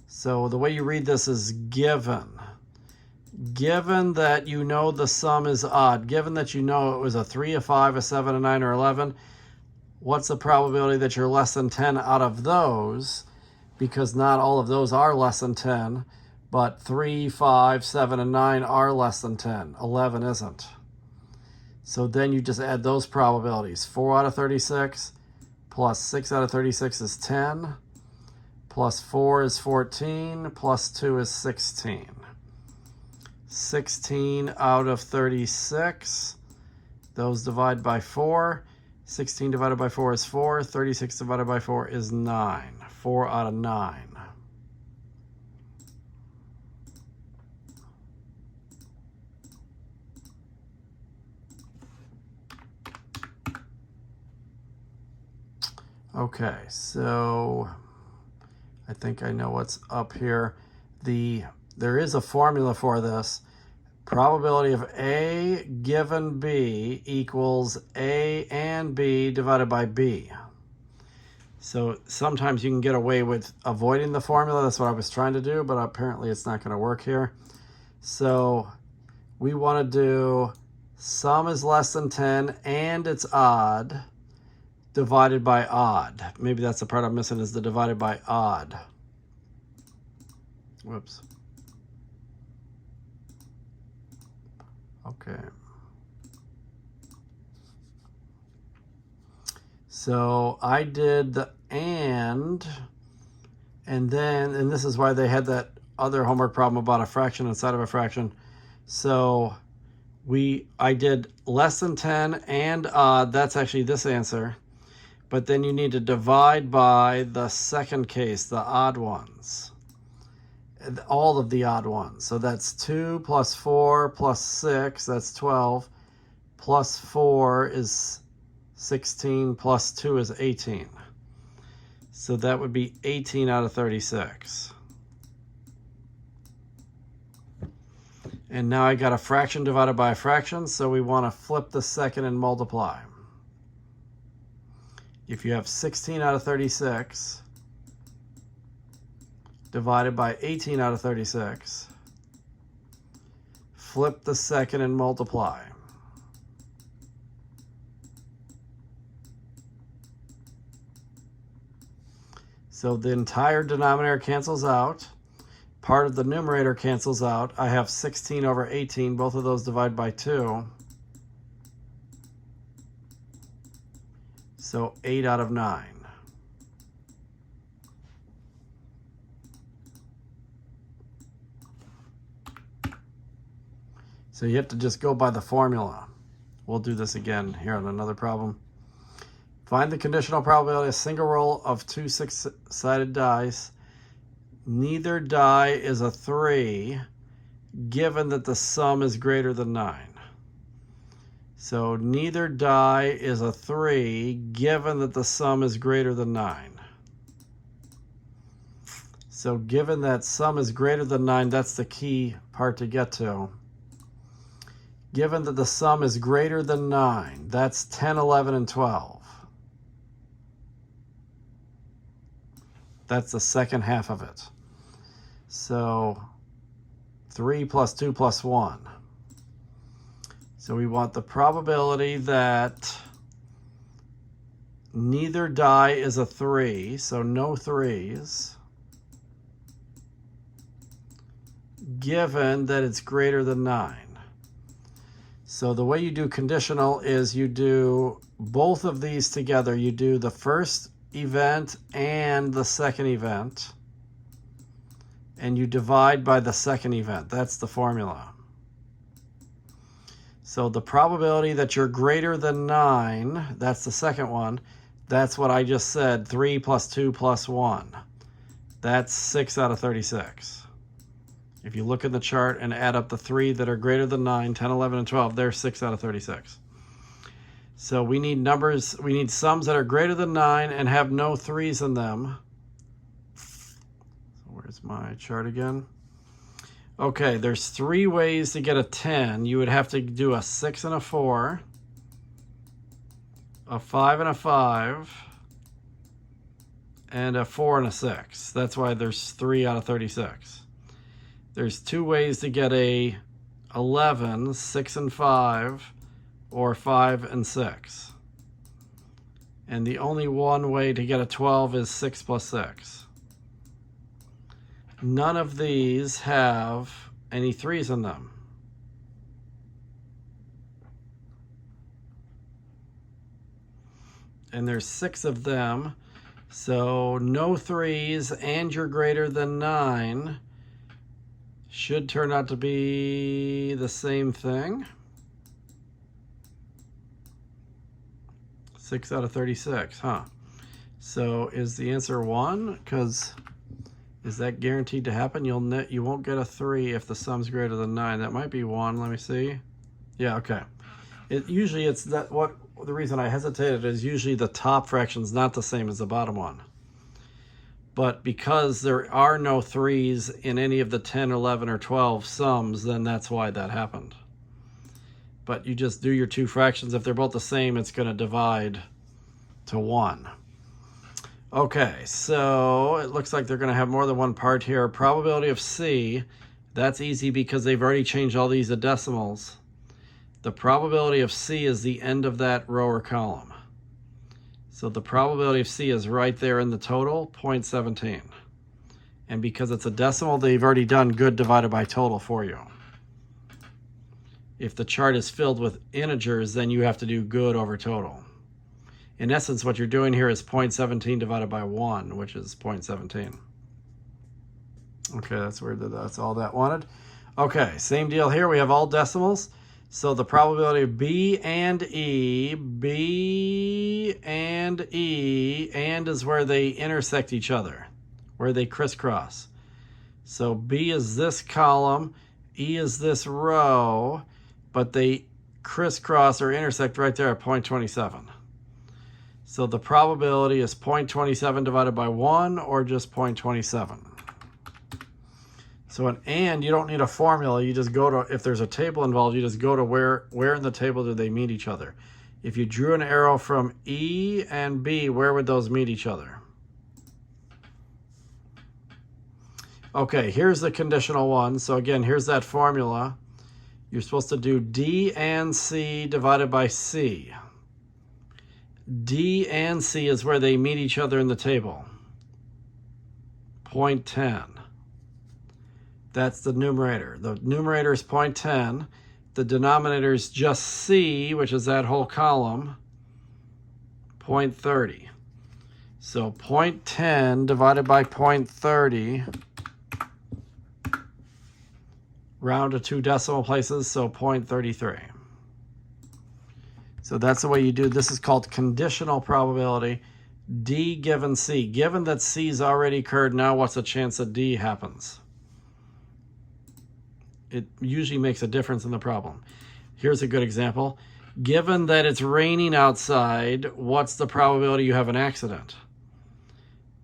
So the way you read this is given. Given that you know the sum is odd, given that you know it was a 3, a 5, a 7, a 9, or 11, what's the probability that you're less than 10 out of those? Because not all of those are less than 10. But 3, 5, 7, and 9 are less than 10. 11 isn't. So then you just add those probabilities. 4 out of 36 plus 6 out of 36 is 10. Plus 4 is 14. Plus 2 is 16. 16 out of 36. Those divide by 4. 16 divided by 4 is 4. 36 divided by 4 is 9. 4 out of 9. Okay, so I think I know what's up here. There is a formula for this. Probability of A given B equals A and B divided by B. So sometimes you can get away with avoiding the formula. That's what I was trying to do, but apparently it's not going to work here. So we want to do sum is less than 10 and it's odd, divided by odd. Maybe that's the part I'm missing, is the divided by odd. Whoops. Okay. So I did the and this is why they had that other homework problem about a fraction inside of a fraction. So I did less than 10 and odd. That's actually this answer. But then you need to divide by the second case, the odd ones. All of the odd ones. So that's 2 plus 4 plus 6, that's 12. Plus 4 is 16, plus 2 is 18. So that would be 18 out of 36. And now I got a fraction divided by a fraction, so we want to flip the second and multiply. If you have 16 out of 36 divided by 18 out of 36, flip the second and multiply. So the entire denominator cancels out. part of the numerator cancels out. I have 16 over 18. Both of those divide by 2. So 8 out of 9. So you have to just go by the formula. We'll do this again here on another problem. Find the conditional probability of a single roll of 2 6-sided dice. Neither die is a 3, given that the sum is greater than 9. So neither die is a 3, given that the sum is greater than 9. So given that sum is greater than 9, that's the key part to get to. Given that the sum is greater than 9, that's 10, 11, and 12. That's the second half of it. So 3 plus 2 plus 1. So we want the probability that neither die is a 3, so no 3s, given that it's greater than 9. So the way you do conditional is you do both of these together. You do the first event and the second event, and you divide by the second event. That's the formula. So the probability that you're greater than 9, that's the second one. That's what I just said, 3 plus 2 plus 1. That's 6 out of 36. If you look at the chart and add up the 3 that are greater than 9, 10, 11, and 12, they're 6 out of 36. So we need numbers, we need sums that are greater than 9 and have no 3s in them. So where's my chart again? Okay, there's 3 ways to get a 10. You would have to do a 6 and a 4, a 5 and a 5, and a 4 and a 6. That's why there's 3 out of 36. There's 2 ways to get a 11, 6 and 5, or 5 and 6. And the only one way to get a 12 is 6 plus 6. None of these have any 3s in them. And there's 6 of them, so no 3s, and you're greater than 9 should turn out to be the same thing. 6 out of 36, huh? So is the answer 1? Because is that guaranteed to happen? You won't get a 3 if the sum's greater than 9. That might be 1. Let me see. Yeah, okay. Usually it's that. What the reason I hesitated is usually the top fraction's not the same as the bottom one. But because there are no 3s in any of the 10, 11, or 12 sums, then that's why that happened. But you just do your 2 fractions. If they're both the same, it's going to divide to 1. Okay, so it looks like they're going to have more than one part here. Probability of C, that's easy because they've already changed all these to decimals. The probability of C is the end of that row or column. So the probability of C is right there in the total, 0.17. And because it's a decimal, they've already done good divided by total for you. If the chart is filled with integers, then you have to do good over total. In essence, what you're doing here is 0.17 divided by 1, which is 0.17. Okay, that's weird. That's all that wanted. Okay, same deal here. We have all decimals. So the probability of B and E and is where they intersect each other, where they crisscross. So B is this column, E is this row, but they crisscross or intersect right there at 0.27. So the probability is 0.27 divided by 1 or just 0.27. So an and, you don't need a formula. You just go to, if there's a table involved, you just go to where in the table do they meet each other. If you drew an arrow from E and B, where would those meet each other? Okay, here's the conditional one. So again, here's that formula. You're supposed to do D and C divided by C. D and C is where they meet each other in the table. 0.10. That's the numerator. The numerator is 0.10. The denominator is just C, which is that whole column, 0.30. So 0.10 divided by 0.30, round to 2 decimal places, so 0.33. So that's the way you do. This is called conditional probability. D given C. Given that C's already occurred, now what's the chance that D happens? It usually makes a difference in the problem. Here's a good example. Given that it's raining outside, what's the probability you have an accident?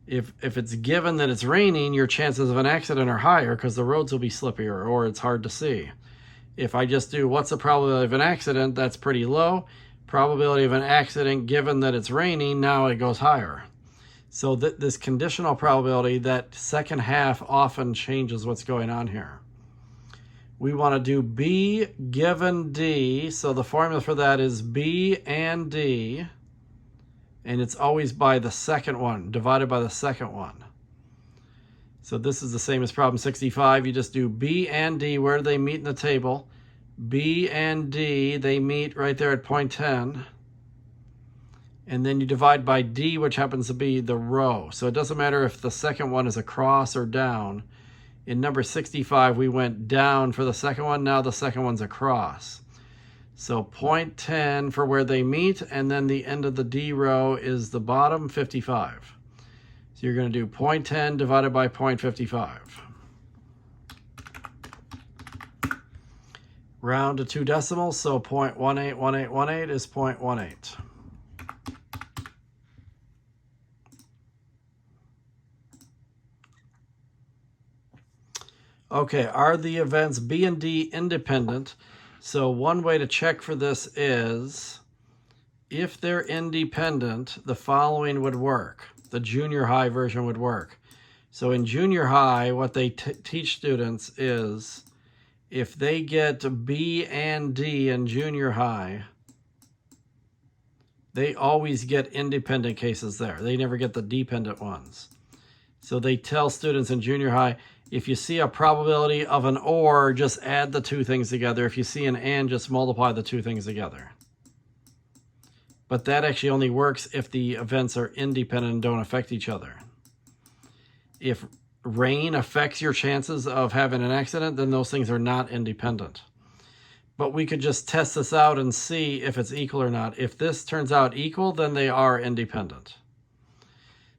If it's given that it's raining, your chances of an accident are higher because the roads will be slippier or it's hard to see. If I just do what's the probability of an accident, that's pretty low. Probability of an accident given that it's raining, now it goes higher. So this conditional probability, that second half often changes what's going on here. We want to do B given D, so the formula for that is B and D, and it's always by the second one, divided by the second one. So this is the same as problem 65. You just do B and D. Where do they meet in the table? B and D, they meet right there at 0.10. And then you divide by D, which happens to be the row. So it doesn't matter if the second one is across or down. In number 65, we went down for the second one. Now the second one's across. So 0.10 for where they meet, and then the end of the D row is the bottom, 55. So you're going to do 0.10 divided by 0.55. Round to 2 decimals, so 0.181818 is 0.18. Okay, are the events B and D independent? So one way to check for this is, if they're independent, the following would work. The junior high version would work. So in junior high, what they teach students is, if they get B and D in junior high, they always get independent cases there. They never get the dependent ones. So they tell students in junior high, if you see a probability of an or, just add the two things together. If you see an and, just multiply the two things together. But that actually only works if the events are independent and don't affect each other. If rain affects your chances of having an accident, then those things are not independent. But we could just test this out and see if it's equal or not. If this turns out equal, then they are independent.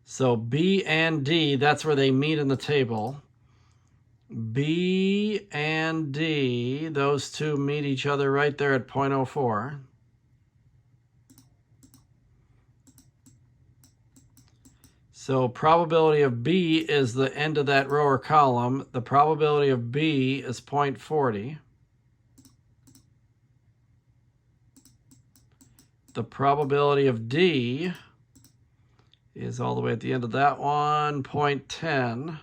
So B and D, that's where they meet in the table. B and D, those two meet each other right there at 0.04. So probability of B is the end of that row or column. The probability of B is 0.40. The probability of D is all the way at the end of that one, 0.10.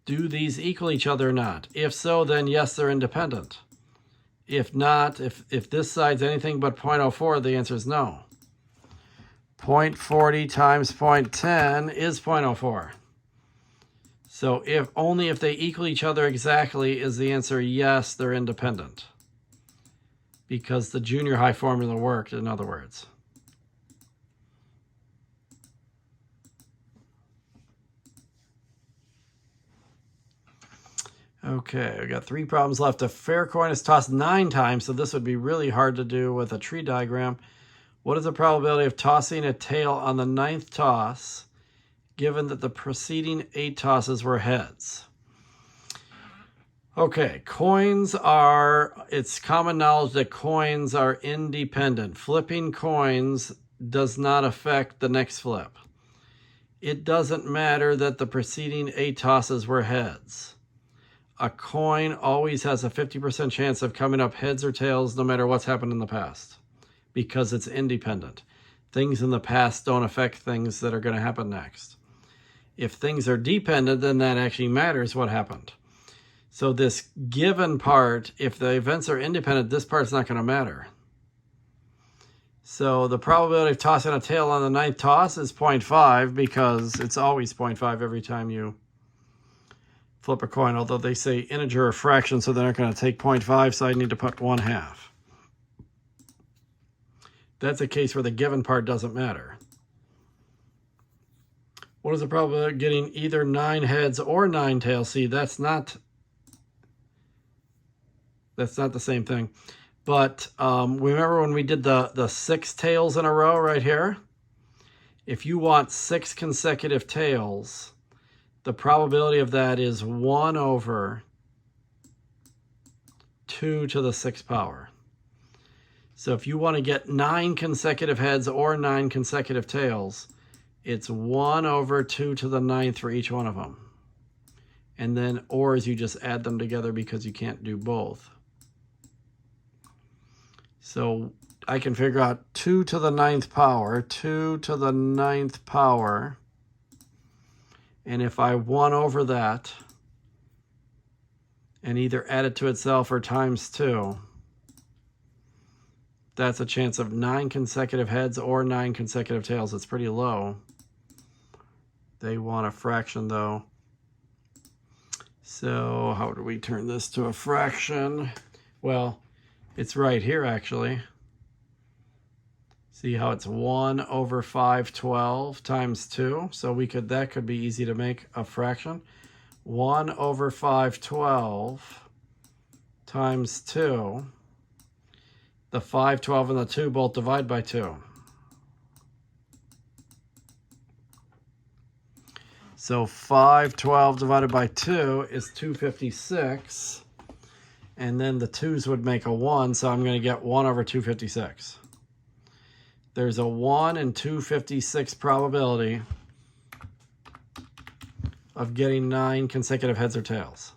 Do these equal each other or not? If so, then yes, they're independent. If not, if this side's anything but 0.04, the answer is no. 0.40 times 0.10 is 0.04. So only if they equal each other exactly is the answer yes, they're independent. Because the junior high formula worked, in other words. Okay, we got 3 problems left. A fair coin is tossed 9 times, so this would be really hard to do with a tree diagram. What is the probability of tossing a tail on the 9th toss, given that the preceding 8 tosses were heads? Okay, it's common knowledge that coins are independent. Flipping coins does not affect the next flip. It doesn't matter that the preceding 8 tosses were heads. A coin always has a 50% chance of coming up heads or tails no matter what's happened in the past, because it's independent. Things in the past don't affect things that are going to happen next. If things are dependent, then that actually matters what happened. So this given part, if the events are independent, this part's not going to matter. So the probability of tossing a tail on the 9th toss is 0.5, because it's always 0.5 every time you flip a coin, although they say integer or fraction, so they're not going to take 0.5, so I need to put 1/2. That's a case where the given part doesn't matter. What is the probability of getting either 9 heads or 9 tails? See, that's not the same thing. But remember when we did the 6 tails in a row right here? If you want 6 consecutive tails, the probability of that is 1 over 2 to the 6th power. So if you want to get 9 consecutive heads or 9 consecutive tails, it's 1 over 2 to the 9th for each one of them. And then ors, you just add them together because you can't do both. So I can figure out 2 to the 9th power, 2 to the 9th power. And if I 1 over that and either add it to itself or times 2, that's a chance of 9 consecutive heads or 9 consecutive tails. It's pretty low. They want a fraction though. So how do we turn this to a fraction? Well, it's right here actually. See how it's 1 over 512 times 2. So that could be easy to make a fraction. 1 over 512 times 2. The 512 and the 2 both divide by 2. So 512 divided by 2 is 256. And then the 2's would make a 1, so I'm going to get 1 over 256. There's a 1 in 256 probability of getting 9 consecutive heads or tails.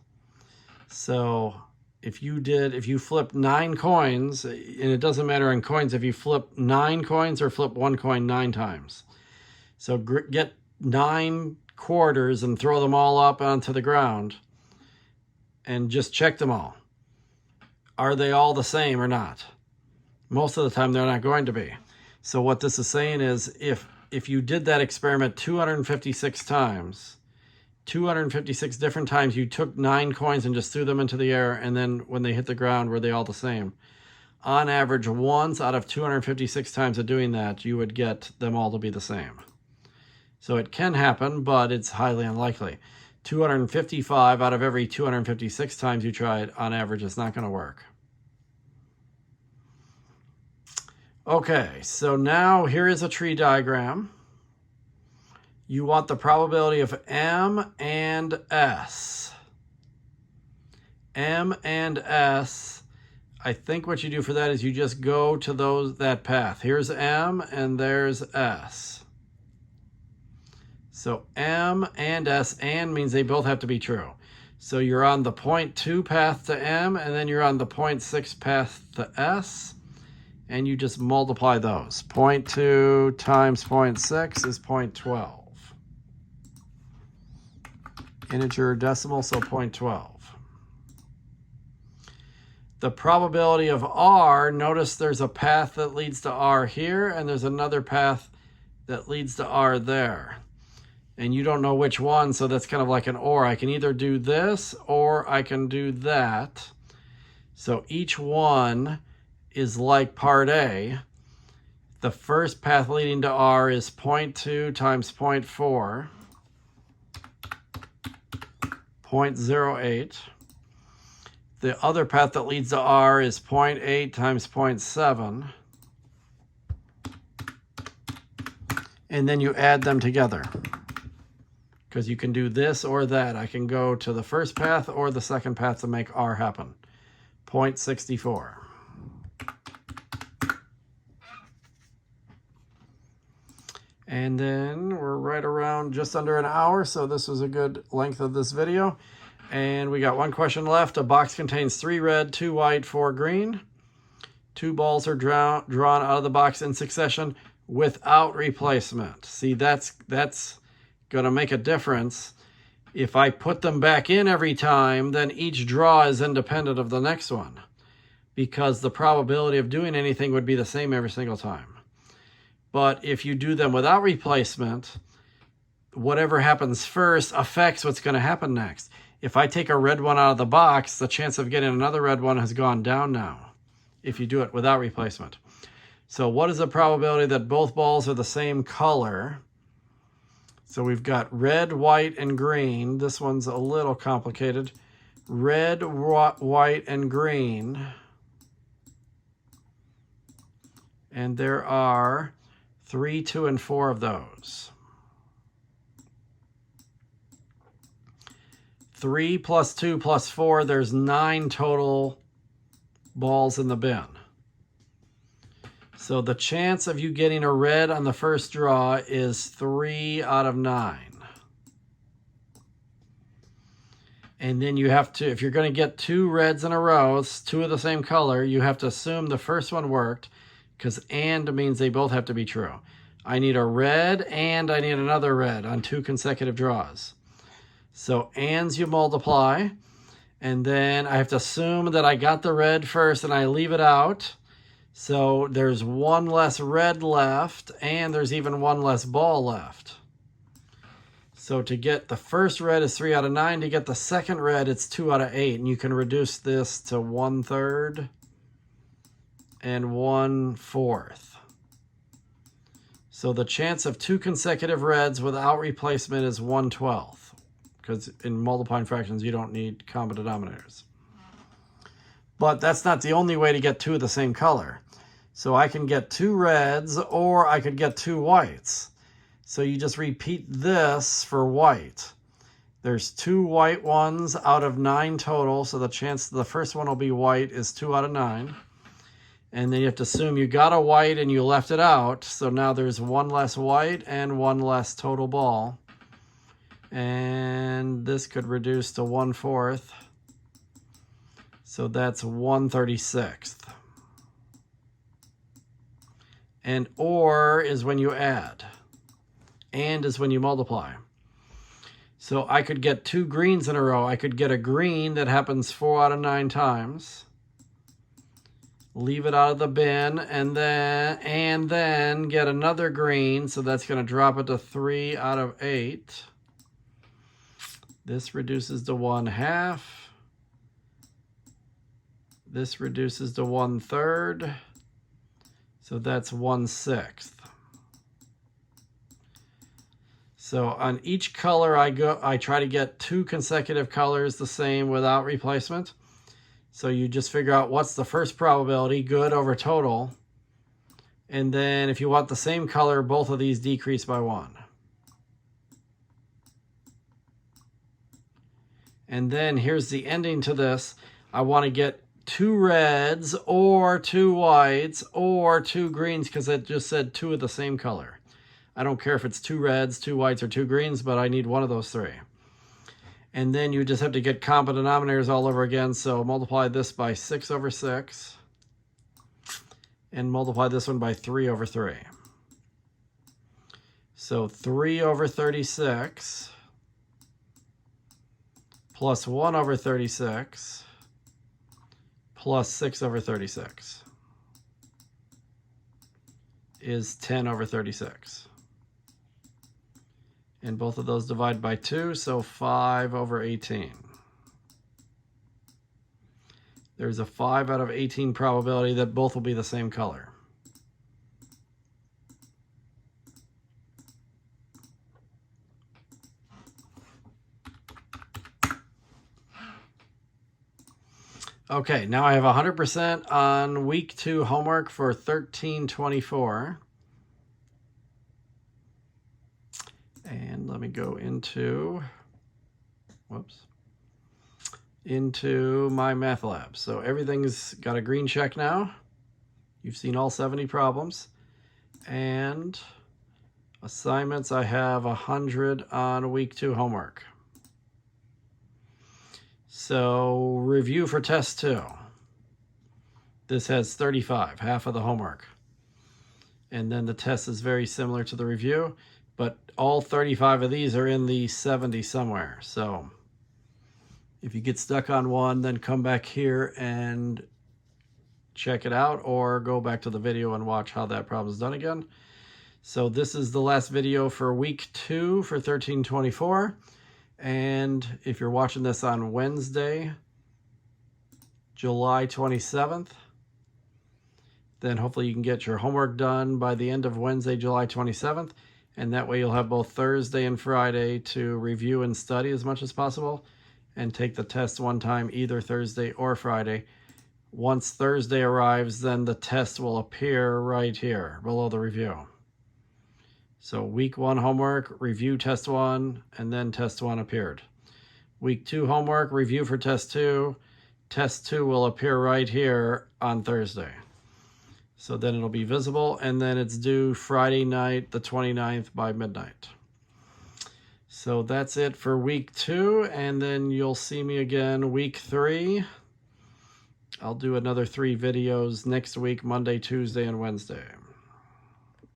So if you flip 9 coins, and it doesn't matter in coins if you flip 9 coins or flip 1 coin 9 times. So get 9 quarters and throw them all up onto the ground and just check them all. Are they all the same or not? Most of the time they're not going to be. So what this is saying is if you did that experiment 256 times, 256 different times, you took 9 coins and just threw them into the air, and then when they hit the ground, were they all the same? On average, once out of 256 times of doing that, you would get them all to be the same. So it can happen, but it's highly unlikely. 255 out of every 256 times you try it, on average, it's not going to work. Okay, so now here is a tree diagram. You want the probability of M and S. M and S, I think what you do for that is you just go to that path. Here's M and there's S. So M and S, and means they both have to be true. So you're on the 0.2 path to M, and then you're on the 0.6 path to S, and you just multiply those. 0.2 times 0.6 is 0.12. Integer or decimal, so 0.12. The probability of R, notice there's a path that leads to R here, and there's another path that leads to R there. And you don't know which one, so that's kind of like an or. I can either do this or I can do that. So each one is like part A. The first path leading to R is 0.2 times 0.4. 0.08. The other path that leads to R is 0.8 times 0.7. And then you add them together. Because you can do this or that. I can go to the first path or the second path to make R happen. 0.64. And then we're right around just under an hour, so this was a good length of this video. And we got one question left. A box contains 3 red, 2 white, 4 green. 2 balls are drawn out of the box in succession without replacement. See, that's going to make a difference. If I put them back in every time, then each draw is independent of the next one, because the probability of doing anything would be the same every single time. But if you do them without replacement, whatever happens first affects what's going to happen next. If I take a red one out of the box, the chance of getting another red one has gone down now, if you do it without replacement. So what is the probability that both balls are the same color? So we've got red, white, and green. This one's a little complicated. Red, white, and green. And there are 3, 2, and 4 of those. 3 plus 2 plus 4, there's 9 total balls in the bin. So the chance of you getting a red on the first draw is 3 out of 9. And then you have to, if you're going to get 2 reds in a row, 2 of the same color, you have to assume the first one worked, because and means they both have to be true. I need a red and I need another red on 2 consecutive draws. So ands you multiply, and then I have to assume that I got the red first and I leave it out. So there's 1 less red left, and there's even 1 less ball left. So to get the first red is 3 out of 9. To get the second red, it's 2 out of 8. And you can reduce this to 1/3 and 1/4. So the chance of 2 consecutive reds without replacement is 1/12. Because in multiplying fractions, you don't need common denominators. But that's not the only way to get 2 of the same color. So I can get 2 reds, or I could get 2 whites. So you just repeat this for white. There's 2 white ones out of 9 total, so the chance the first one will be white is 2 out of 9. And then you have to assume you got a white and you left it out, so now there's 1 less white and 1 less total ball. And this could reduce to 1/4. So that's 1/36. And or is when you add. And is when you multiply. So I could get 2 greens in a row. I could get a green that happens 4 out of 9 times. Leave it out of the bin, and then get another green. So that's going to drop it to 3 out of 8. This reduces to 1/2. This reduces to 1/3. So that's 1/6. So on each color I try to get 2 consecutive colors the same without replacement. So you just figure out what's the first probability, good over total. And then if you want the same color, both of these decrease by 1. And then here's the ending to this. I want to get 2 reds or 2 whites or 2 greens, because it just said 2 of the same color. I don't care if it's 2 reds, 2 whites, or 2 greens, but I need one of those 3. And then you just have to get common denominators all over again. So multiply this by 6/6 and multiply this one by 3/3. So 3/36 plus 1/36 plus 6/36 is 10/36. And both of those divide by 2, so 5/18. There's a 5 out of 18 probability that both will be the same color. Okay, now I have 100% on week 2 homework for 1324. And let me go into my math lab. So everything's got a green check now. You've seen all 70 problems. And assignments, I have 100 on week 2 homework. So review for test 2. This has 35, half of the homework. And then the test is very similar to the review, but all 35 of these are in the 70 somewhere. So if you get stuck on one, then come back here and check it out, or go back to the video and watch how that problem is done again. So this is the last video for week 2 for 1324. And if you're watching this on Wednesday, July 27th, then hopefully you can get your homework done by the end of Wednesday, July 27th. And that way you'll have both Thursday and Friday to review and study as much as possible and take the test one time, either Thursday or Friday. Once Thursday arrives, then the test will appear right here below the review. So week 1 homework, review test 1, and then test 1 appeared. Week 2 homework, review for test 2. Test 2 will appear right here on Thursday. So then it'll be visible, and then it's due Friday night, the 29th by midnight. So that's it for week 2, and then you'll see me again week 3. I'll do another 3 videos next week, Monday, Tuesday, and Wednesday.